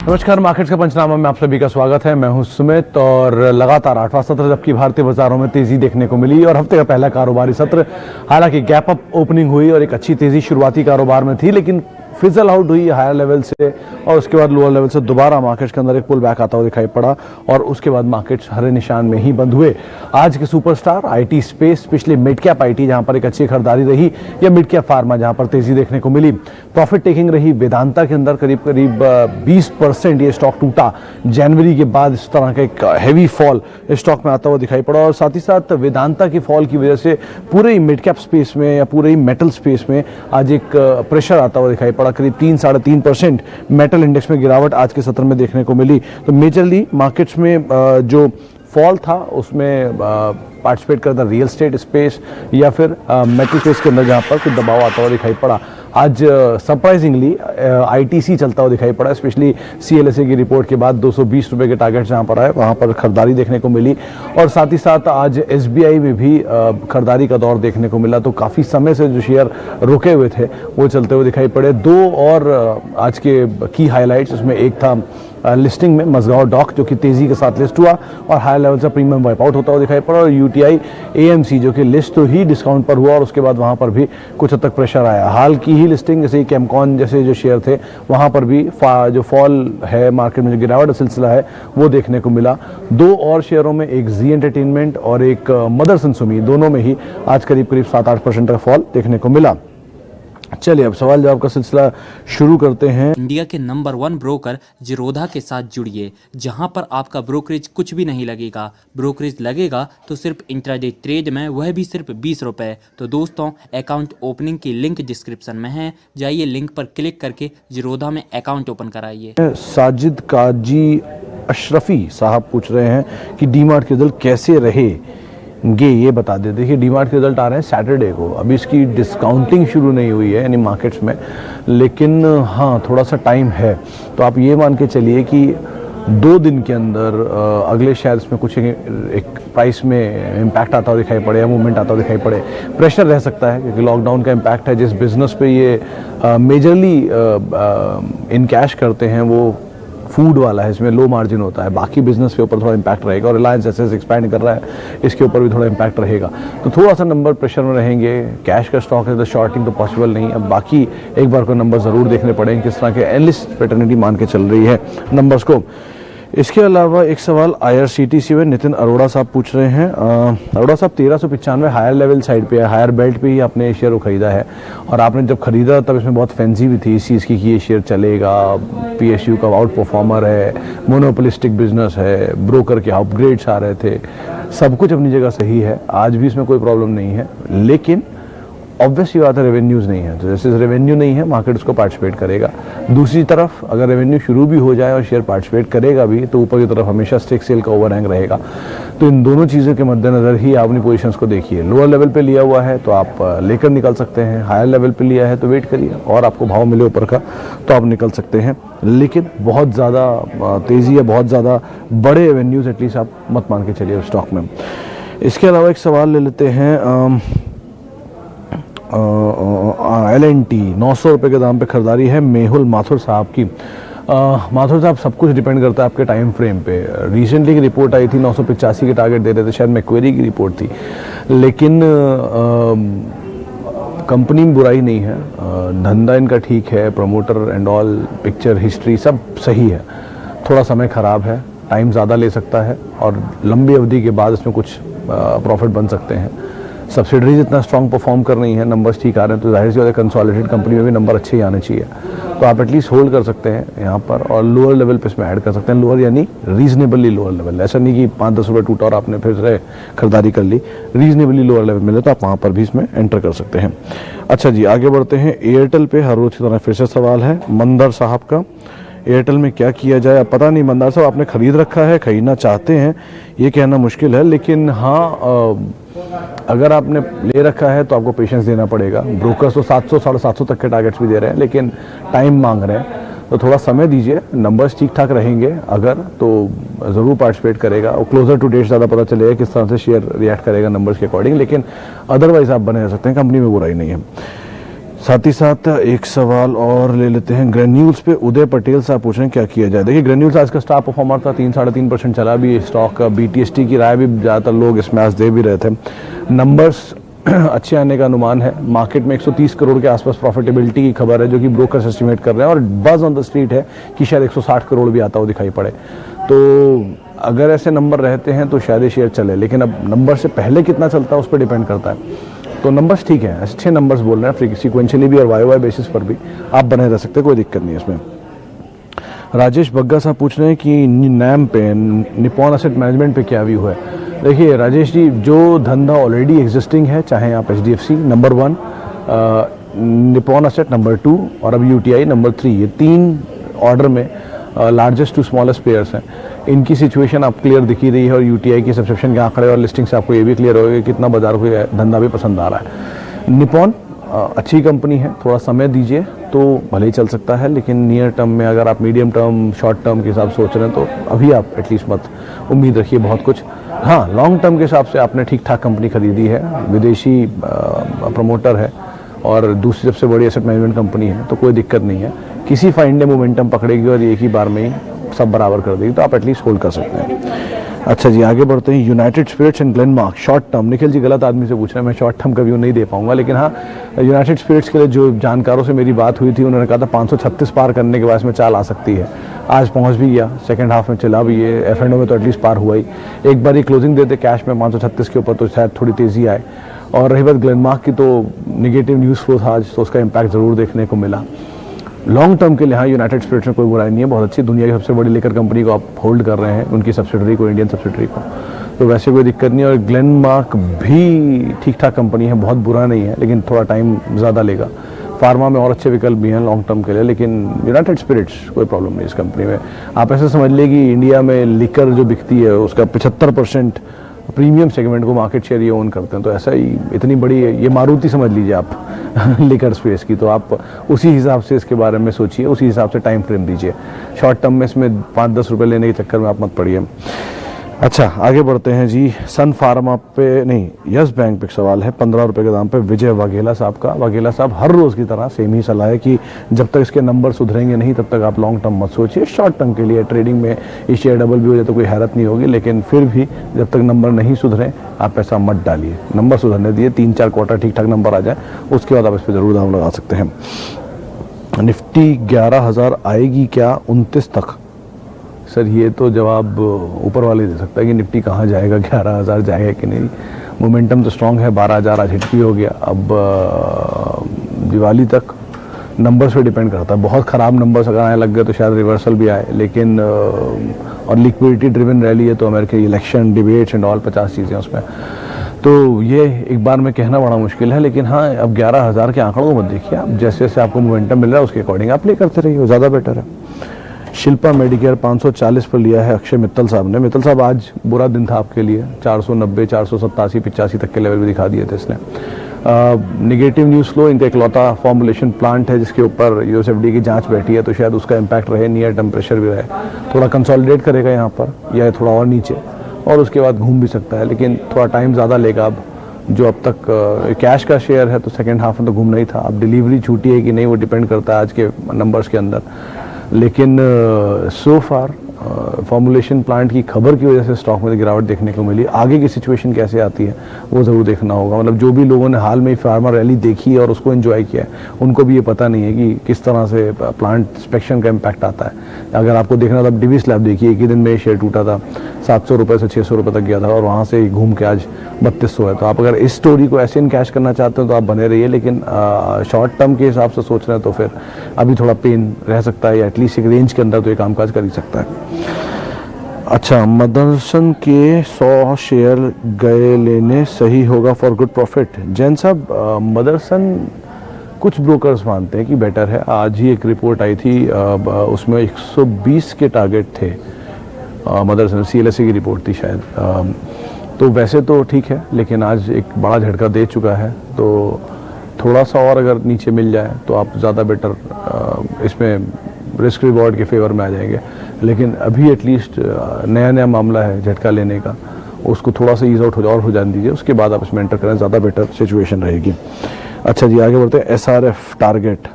नमस्कार, मार्केट्स का पंचनामा में आप सभी का स्वागत है। मैं हूं सुमित और लगातार 8वां सत्र जबकि भारतीय बाजारों में तेजी देखने को मिली और हफ्ते का पहला कारोबारी सत्र हालांकि गैप अप ओपनिंग हुई और एक अच्छी तेजी शुरुआती कारोबार में थी, लेकिन फिजल आउट हुई हायर लेवल से और उसके बाद लोअर लेवल से दोबारा मार्केट्स के अंदर एक पुल बैक आता हुआ दिखाई पड़ा और उसके बाद मार्केट्स हरे निशान में ही बंद हुए। आज के सुपरस्टार आईटी स्पेस, पिछले मिड कैप आईटी जहां पर एक अच्छी खरीदारी रही, या मिड कैप फार्मा जहां पर तेजी देखने को मिली। प्रॉफिट टेकिंग रही वेदांता के अंदर, करीब करीब 20% ये स्टॉक टूटा। जनवरी के बाद इस तरह का एक हैवी फॉल स्टॉक में आता हुआ दिखाई पड़ा और साथ ही साथ वेदांता की फॉल की वजह से पूरे मिड कैप स्पेस में या पूरे मेटल स्पेस में आज एक प्रेशर आता हुआ दिखाई पड़ा। करीब 3-3.5% मेटल इंडेक्स में गिरावट आज के सत्र में देखने को मिली। तो मेजरली मार्केट्स में जो फॉल था उसमें पार्टिसिपेट करता रियल एस्टेट स्पेस या फिर मेटल स्पेस के अंदर जहां पर कुछ दबाव आता हुआ दिखाई पड़ा। आज सरप्राइजिंगली आईटीसी चलता हुआ दिखाई पड़ा, स्पेशली सीएलएसए की रिपोर्ट के बाद 220 रुपए के टारगेट जहां पर आए वहां पर खरीदारी देखने को मिली और साथ ही साथ आज एसबीआई में भी खरीदारी का दौर देखने को मिला। तो काफ़ी समय से जो शेयर रुके हुए थे वो चलते हुए दिखाई पड़े। दो और आज के की हाईलाइट्स, उसमें एक था लिस्टिंग में मजगांव डॉक जो कि तेजी के साथ लिस्ट हुआ और हाई लेवल से प्रीमियम वाइप आउट होता हुआ दिखाई पड़ा और यूटीआई एएमसी जो कि लिस्ट तो ही डिस्काउंट पर हुआ और उसके बाद वहां पर भी कुछ हद तक प्रेशर आया। हाल की ही लिस्टिंग जैसे केमकॉन जैसे जो शेयर थे वहां पर भी जो फॉल है मार्केट में, जो गिरावट का सिलसिला है वो देखने को मिला। दो और शेयरों में, एक जी एंटरटेनमेंट और एक मदरसन सुमी, दोनों में ही आज करीब करीब 7-8% का फॉल देखने को मिला। चलिए अब सवाल जवाब का सिलसिला शुरू करते हैं। इंडिया के नंबर 1 ब्रोकर जीरोधा के साथ जुड़िए, जहां पर आपका ब्रोकरेज कुछ भी नहीं लगेगा। ब्रोकरेज लगेगा तो सिर्फ इंट्राडे ट्रेड में, वह भी सिर्फ 20 रुपए। तो दोस्तों, अकाउंट ओपनिंग की लिंक डिस्क्रिप्शन में है, जाइए लिंक पर क्लिक करके जीरोधा में अकाउंट ओपन कराइए। साजिद काजी अशरफी साहब पूछ रहे हैं कि डीमार्ट के रिजल्ट कैसे रहे गे, ये बता देते। देखिए डीमार्ट के रिजल्ट आ रहे हैं सैटरडे को, अभी इसकी डिस्काउंटिंग शुरू नहीं हुई है यानी मार्केट्स में, लेकिन हाँ थोड़ा सा टाइम है। तो आप ये मान के चलिए कि 2 दिन के अंदर अगले शायद इसमें कुछ एक प्राइस में इम्पैक्ट आता हुआ दिखाई पड़े या मूवमेंट आता हुआ दिखाई पड़े। प्रेशर रह सकता है क्योंकि लॉकडाउन का इम्पैक्ट है। जिस बिजनेस पे ये मेजरली इन कैश करते हैं वो फूड वाला है, इसमें लो मार्जिन होता है। बाकी बिजनेस के ऊपर थोड़ा इम्पैक्ट रहेगा और रिलायंस जैसे एक्सपैंड कर रहा है इसके ऊपर भी थोड़ा इम्पैक्ट रहेगा। तो थोड़ा सा नंबर प्रेशर में रहेंगे। कैश का स्टॉक है तो शॉर्टिंग तो पॉसिबल नहीं है। अब बाकी एक बार को नंबर ज़रूर देखने पड़ेंगे किस तरह के एनालिस्ट पैटर्निटी मान के चल रही है नंबर्स को। इसके अलावा एक सवाल आईआरसीटीसी में नितिन अरोड़ा साहब पूछ रहे हैं। अरोड़ा साहब 1395 हायर लेवल साइड पे है, हायर बेल्ट पे ही आपने शेयर को खरीदा है और आपने जब खरीदा तब इसमें बहुत फैंसी भी थी इस चीज़ की कि ये शेयर चलेगा, पीएसयू का आउट परफॉर्मर है, मोनोपोलिस्टिक बिजनेस है, ब्रोकर के अपग्रेड्स आ रहे थे, सब कुछ अपनी जगह सही है, आज भी इसमें कोई प्रॉब्लम नहीं है। लेकिन ऑब्वियसली बात है रेवेन्यूज़ नहीं है, तो जैसे रेवेन्यू नहीं है मार्केट उसको पार्टिसिपेट करेगा। दूसरी तरफ अगर रेवेन्यू शुरू भी हो जाए और शेयर पार्टिसिपेट करेगा भी तो ऊपर की तरफ हमेशा स्टेक सेल का ओवरहैंग रहेगा। तो इन दोनों चीज़ों के मद्देनजर ही आप अपनी पोजीशंस को देखिए। लोअर लेवल पे लिया हुआ है तो आप लेकर निकल सकते हैं, हायर लेवल पे लिया है तो वेट करिए और आपको भाव मिले ऊपर का तो आप निकल सकते हैं। लेकिन बहुत ज़्यादा तेज़ी या बहुत ज़्यादा बड़े रेवेन्यूज़ एटलीस्ट आप मत मान के चलिए स्टॉक में। इसके अलावा एक सवाल ले लेते हैं। LNT 900 रुपये के दाम पे खरीदारी है मेहुल माथुर साहब की। माथुर साहब, सब कुछ डिपेंड करता है आपके टाइम फ्रेम पे। रिसेंटली की रिपोर्ट आई थी 985 के टारगेट दे रहे थे, शायद मैक्वेरी की रिपोर्ट थी, लेकिन कंपनी में बुराई नहीं है, धंधा इनका ठीक है, promoter and all, picture history सब सही है। थोड़ा समय ख़राब है, टाइम ज़्यादा ले सकता है और लंबी अवधि के बाद इसमें कुछ प्रॉफिट बन सकते हैं। सब्सिडरीज इतना स्ट्रॉन्ग परफॉर्म कर रही हैं, नंबर्स ठीक आ रहे हैं, तो जाहिर सी बात है कंसोलिडेटेड कंपनी में भी नंबर अच्छे ही आने चाहिए। तो आप एटलीस्ट होल्ड कर सकते हैं यहाँ पर और लोअर लेवल पे इसमें ऐड कर सकते हैं। लोअर यानी रीजनेबली लोअर लेवल, ऐसा नहीं कि 5-10 रुपये टूटा और आपने फिर से खरीदारी कर ली। रीजनेबली लोअर लेवल मिले तो आप वहाँ पर भी इसमें एंटर कर सकते हैं। अच्छा जी, आगे बढ़ते हैं। एयरटेल पे हर रोज की तरह फिर से सवाल है मंदर साहब का। एयरटेल में क्या किया जाए? अब पता नहीं मंदार साहब आपने खरीद रखा है, खरीदना चाहते हैं, ये कहना मुश्किल है, लेकिन हाँ अगर आपने ले रखा है तो आपको पेशेंस देना पड़ेगा। ब्रोकर्स तो 700-750 तक के टारगेट्स भी दे रहे हैं लेकिन टाइम मांग रहे हैं, तो थोड़ा समय दीजिए। नंबर्स ठीक ठाक रहेंगे अगर तो ज़रूर पार्टिसिपेट करेगा और क्लोजर टू डेट ज़्यादा पता चलेगा किस तरह से शेयर रिएक्ट करेगा नंबर्स के अकॉर्डिंग, लेकिन अदरवाइज आप बने रह सकते हैं, कंपनी में बुराई नहीं है। साथ ही साथ एक सवाल और ले लेते हैं ग्रेन्यूल्स पे। उदय पटेल साहब पूछ रहे हैं क्या किया जाए। देखिए ग्रेन्यूल्स आज का स्टार परफॉर्मर था, 3-3.5% चला भी स्टॉक का। बीटीएसटी की राय भी ज़्यादातर लोग इसमें आज दे भी रहे थे। नंबर्स अच्छे आने का अनुमान है। मार्केट में 130 करोड़ के आसपास प्रॉफिटेबिलिटी की खबर है जो कि ब्रोकर्स एस्टिमेट कर रहे हैं, और बज ऑन द स्ट्रीट है कि शायद 160 करोड़ भी आता हो दिखाई पड़े। तो अगर ऐसे नंबर रहते हैं तो शायद ये शेयर चले, लेकिन अब नंबर से पहले कितना चलता है उस पर डिपेंड करता है। तो नंबर्स ठीक है, अच्छे नंबर्स बोल रहे हैं सीक्वेंशियली भी और वाई बेसिस पर भी आप बने रह सकते हैं, कोई दिक्कत नहीं है इसमें। राजेश बग्गा साहब पूछ रहे हैं कि नैम पे, निपॉन एसेट मैनेजमेंट पे क्या व्यू है। देखिए राजेश जी, जो धंधा ऑलरेडी एग्जिस्टिंग है, चाहे आप HDFC number 1, Nippon asset number 2 और अब यूटीआई नंबर 3, ये 3 ऑर्डर में लार्जेस्ट टू स्मॉलेस्ट प्लेयर्स हैं। इनकी सिचुएशन आप क्लियर दिखी रही है, और यूटीआई के सब्सक्रिप्शन के आंकड़े और लिस्टिंग से आपको ये भी क्लियर होगा कि कितना बाजार को धंधा भी पसंद आ रहा है। निपॉन अच्छी कंपनी है, थोड़ा समय दीजिए तो भले ही चल सकता है, लेकिन नियर टर्म में अगर आप मीडियम टर्म शॉर्ट टर्म के हिसाब से सोच रहे हैं तो अभी आप एटलीस्ट मत उम्मीद रखिए बहुत कुछ। हाँ, लॉन्ग टर्म के हिसाब से आपने ठीक ठाक कंपनी खरीदी है, विदेशी प्रमोटर है और दूसरी सबसे बड़ी एसेट मैनेजमेंट कंपनी है, तो कोई दिक्कत नहीं है। किसी फाइंड ने मोमेंटम पकड़ेगी और एक ही बार में ही सब बराबर कर देगी, तो आप एटलीस्ट होल्ड कर सकते हैं। अच्छा जी, आगे बढ़ते हैं। United Spirits and Glenmark short term. Nikhil ji गलत आदमी से पूछ रहे हैं, मैं शॉर्ट टर्म का व्यू नहीं दे पाऊंगा, लेकिन हाँ यूनाइटेड स्पिरिट्स के लिए जो जानकारों से मेरी बात हुई थी उन्होंने कहा था 536 पार करने के बाद इसमें चाल आ सकती है। आज पहुंच भी गया, सेकंड हाफ में चला भी है, एफ&ओ में तो एटलीस्ट पार हुआ ही। एक बार ही क्लोजिंग देते कैश में 536 के ऊपर तो शायद थोड़ी तेजी आए। और रही बात ग्लेनमार्क की, तो निगेटिव न्यूज़ फ्लो था आज, तो उसका इम्पैक्ट ज़रूर देखने को मिला। लॉन्ग टर्म के लिए हाँ यूनाइटेड स्पिरिट्स में कोई बुराई नहीं है, बहुत अच्छी, दुनिया की सबसे बड़ी लिकर कंपनी को आप होल्ड कर रहे हैं, उनकी सब्सिडरी को, इंडियन सब्सिडरी को, तो वैसे कोई दिक्कत नहीं है। और ग्लेनमार्क भी ठीक ठाक कंपनी है, बहुत बुरा नहीं है, लेकिन थोड़ा टाइम ज़्यादा लेगा। फार्मा में और अच्छे विकल्प भी हैं लॉन्ग टर्म के लिए, लेकिन यूनाइटेड स्पिरिट्स कोई प्रॉब्लम नहीं इस कंपनी में। आप ऐसे समझ लीजिए कि इंडिया में लिकर जो बिकती है उसका 75% प्रीमियम सेगमेंट को मार्केट शेयर ये ओन करते हैं, तो ऐसा ही इतनी बड़ी ये मारुति समझ लीजिए आप लिकर स्पेस की, तो आप उसी हिसाब से इसके बारे में सोचिए, उसी हिसाब से टाइम फ्रेम दीजिए। शॉर्ट टर्म में इसमें 5-10 रुपये लेने के चक्कर में आप मत पड़िए। अच्छा, आगे बढ़ते हैं जी। सन फार्मा पे नहीं, यस बैंक पे सवाल है 15 रुपये के दाम पे विजय वाघेला साहब का। वाघेला साहब हर रोज़ की तरह सेम ही सलाह है कि जब तक इसके नंबर सुधरेंगे नहीं तब तक आप लॉन्ग टर्म मत सोचिए। शॉर्ट टर्म के लिए ट्रेडिंग में ये शेयर डबल भी हो जाए तो कोई हैरत नहीं होगी, लेकिन फिर भी जब तक नंबर नहीं सुधरे आप पैसा मत डालिए। नंबर सुधरने दिए, 3-4 क्वार्टर ठीक ठाक नंबर आ जाए, उसके बाद आप इस पर ज़रूर दाम लगा सकते हैं। निफ्टी 11,000 आएगी क्या 29 तक? सर ये तो जवाब ऊपर वाले दे सकता है कि निफ्टी कहाँ जाएगा, 11,000 जाएगा कि नहीं। मोमेंटम तो स्ट्रांग है, 12,000 आज हिट भी हो गया। अब दिवाली तक नंबर्स पे डिपेंड करता है, बहुत ख़राब नंबर्स अगर आने लग गए तो शायद रिवर्सल भी आए, लेकिन और लिक्विडिटी ड्रिवन रैली है तो अमेरिकी इलेक्शन, डिबेट्स एंड ऑल 50 चीज़ें उसमें, तो ये एक बार में कहना बड़ा मुश्किल है। लेकिन हाँ, अब 11,000 के आंकड़ों को मत देखिए आप, जैसे जैसे आपको मोमेंटम मिल रहा है उसके अकॉर्डिंग आप प्ले करते रहिए, ज़्यादा बेटर है। शिल्पा मेडिकेयर 540 पर लिया है अक्षय मित्तल साहब ने। मित्तल साहब आज बुरा दिन था आपके लिए, 490, 487, 85 तक के लेवल भी दिखा दिए थे इसने। निगेटिव न्यूज़ फ्लो, इनका इकलौता फॉर्मुलेशन प्लांट है जिसके ऊपर यूएसएफडी की जांच बैठी है, तो शायद उसका इम्पैक्ट रहे, नियर टर्म प्रेशर भी रहे, थोड़ा कंसोलिडेट करेगा यहाँ पर या थोड़ा और नीचे, और उसके बाद घूम भी सकता है, लेकिन थोड़ा टाइम ज़्यादा लेगा। अब जो अब तक कैश का शेयर है तो सेकेंड हाफ में तो घूमना ही था। अब डिलीवरी छूटी है कि नहीं वो डिपेंड करता है आज के नंबर्स के अंदर, लेकिन सो फार फॉर्मुलेशन प्लांट की खबर की वजह से स्टॉक में गिरावट देखने को मिली। आगे की सिचुएशन कैसे आती है वो ज़रूर देखना होगा। मतलब जो भी लोगों ने हाल में फार्मा रैली देखी है और उसको एंजॉय किया है, उनको भी ये पता नहीं है कि किस तरह से प्लांट इंस्पेक्शन का इम्पैक्ट आता है। अगर आपको देखना था, डिविस लैब देखिए, एक ही दिन में ये शेयर टूटा था, 700 रुपये से 600 रुपये तक गया था और वहाँ से घूम के आज 3200 है। तो आप अगर इस स्टोरी को ऐसे इनकैश करना चाहते हो तो आप बने रहिए, लेकिन शॉर्ट टर्म के हिसाब से सोच रहे हैं तो फिर अभी थोड़ा पेन रह सकता है, या एटलीस्ट एक रेंज के अंदर तो ये कामकाज कर ही सकता है। अच्छा, मदरसन के 100 शेयर गए लेने सही होगा फॉर गुड प्रॉफिट? जैन साहब, मदरसन कुछ ब्रोकर्स मानते हैं कि बेटर है। आज ही एक रिपोर्ट आई थी, उसमें 120 के टारगेट थे मदरसन, CLSA की रिपोर्ट थी शायद। तो वैसे तो ठीक है, लेकिन आज एक बड़ा झटका दे चुका है, तो थोड़ा सा और अगर नीचे मिल जाए तो आप ज़्यादा बेटर इसमें रिस्क रिवॉर्ड के फेवर में आ जाएंगे। लेकिन अभी एटलीस्ट नया मामला है झटका लेने का, उसको थोड़ा सा ईज आउट हो जाने दीजिए, उसके बाद आप इसमें एंटर करें, ज़्यादा बेटर सिचुएशन रहेगी। अच्छा जी, आगे बढ़ते हैं। SRF target.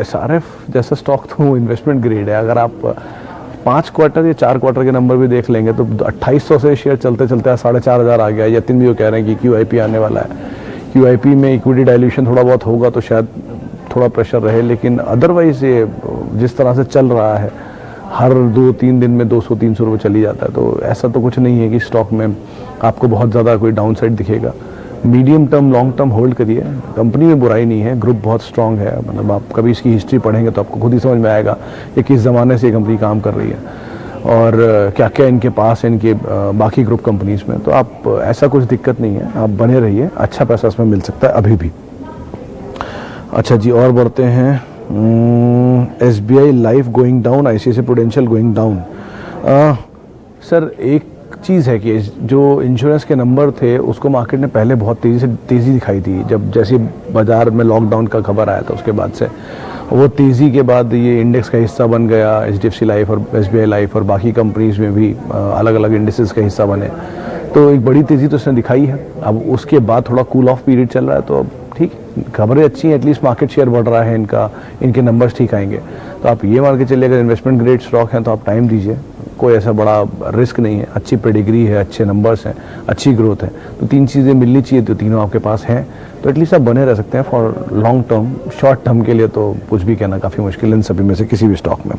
SRF जैसा स्टॉक तो इन्वेस्टमेंट ग्रेड है। अगर आप 5 क्वार्टर या 4 क्वार्टर के नंबर भी देख लेंगे तो 2800 से शेयर चलते चलते 4500 आ गया। यतिन भी वो कह रहे हैं कि QIP आने वाला है। QIP में इक्विटी डाइल्यूशन थोड़ा बहुत होगा तो शायद थोड़ा प्रेशर रहे, लेकिन अदरवाइज ये जिस तरह से चल रहा है, हर 2-3 दिन में 200-300 रुपये चली जाता है, तो ऐसा तो कुछ नहीं है कि स्टॉक में आपको बहुत ज़्यादा कोई डाउन साइड दिखेगा। Medium term long term hold करिए। कंपनी में बुराई नहीं है, ग्रुप बहुत स्ट्रांग है। मतलब आप कभी इसकी हिस्ट्री पढ़ेंगे तो आपको खुद ही समझ में आएगा कि किस ज़माने से ये कंपनी काम कर रही है और क्या क्या इनके पास है इनके बाकी ग्रुप कंपनीज में। तो आप ऐसा कुछ दिक्कत नहीं है, आप बने रहिए, अच्छा पैसा इसमें मिल सकता है अभी भी। अच्छा जी, और बढ़ते हैं। SBI life going down, ICICI prudential going down. Sir एक चीज़ है कि जो इंश्योरेंस के नंबर थे उसको मार्केट ने पहले बहुत तेज़ी दिखाई थी। जब जैसे बाज़ार में लॉकडाउन का खबर आया था उसके बाद से वो तेज़ी के बाद ये इंडेक्स का हिस्सा बन गया। HDFC लाइफ और SBI लाइफ और बाकी कंपनीज में भी अलग अलग इंडेक्सेस का हिस्सा बने, तो एक बड़ी तेज़ी तो उसने दिखाई है। अब उसके बाद थोड़ा कूल ऑफ पीरियड चल रहा है, तो अब ठीक, खबरें अच्छी हैं, एटलीस्ट मार्केट शेयर बढ़ रहा है इनका, इनके नंबर्स ठीक आएंगे। तो आप ये मान के चलिए अगर इन्वेस्टमेंट ग्रेड स्टॉक हैं तो आप टाइम दीजिए, कोई ऐसा बड़ा रिस्क नहीं है। अच्छी पेडिग्री है, अच्छे नंबर्स हैं, अच्छी ग्रोथ है, तो 3 चीज़ें मिलनी चाहिए, तो तीनों आपके पास हैं, तो एटलीस्ट आप बने रह सकते हैं for long term. Short term के लिए तो कुछ भी कहना काफ़ी मुश्किल है इन सभी में से किसी भी स्टॉक में।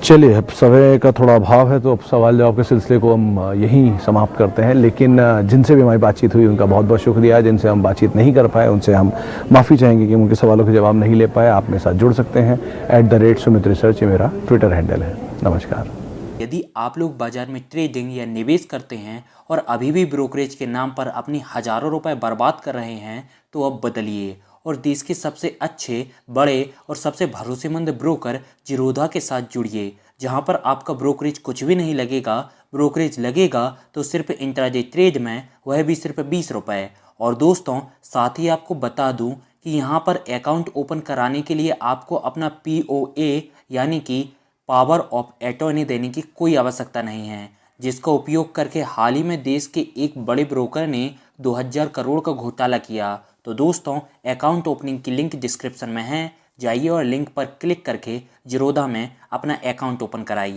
चलिए, अब समय का थोड़ा अभाव है तो अब सवाल जवाब के सिलसिले को हम यहीं समाप्त करते हैं। लेकिन जिनसे भी हमारी बातचीत हुई उनका बहुत बहुत शुक्रिया। जिनसे हम बातचीत नहीं कर पाए उनसे हम माफ़ी चाहेंगे कि उनके सवालों के जवाब नहीं ले पाए। आप मेरे साथ जुड़ सकते हैं, @सुमित रिसर्च ये मेरा ट्विटर हैंडल है। नमस्कार। यदि आप लोग बाजार में ट्रेडिंग या निवेश करते हैं और अभी भी ब्रोकरेज के नाम पर अपनी हज़ारों रुपए बर्बाद कर रहे हैं तो अब बदलिए और देश के सबसे अच्छे, बड़े और सबसे भरोसेमंद ब्रोकर जिरोधा के साथ जुड़िए, जहां पर आपका ब्रोकरेज कुछ भी नहीं लगेगा। ब्रोकरेज लगेगा तो सिर्फ इंट्राडे ट्रेड में, वह भी सिर्फ 20 रुपये। और दोस्तों, साथ ही आपको बता दूं कि यहाँ पर अकाउंट ओपन कराने के लिए आपको अपना POA यानी कि पावर ऑफ अटॉर्नी देने की कोई आवश्यकता नहीं है, जिसका उपयोग करके हाल ही में देश के एक बड़े ब्रोकर ने 2000 करोड़ का घोटाला किया। तो दोस्तों, अकाउंट ओपनिंग की लिंक डिस्क्रिप्शन में है, जाइए और लिंक पर क्लिक करके जिरोधा में अपना अकाउंट ओपन कराइए।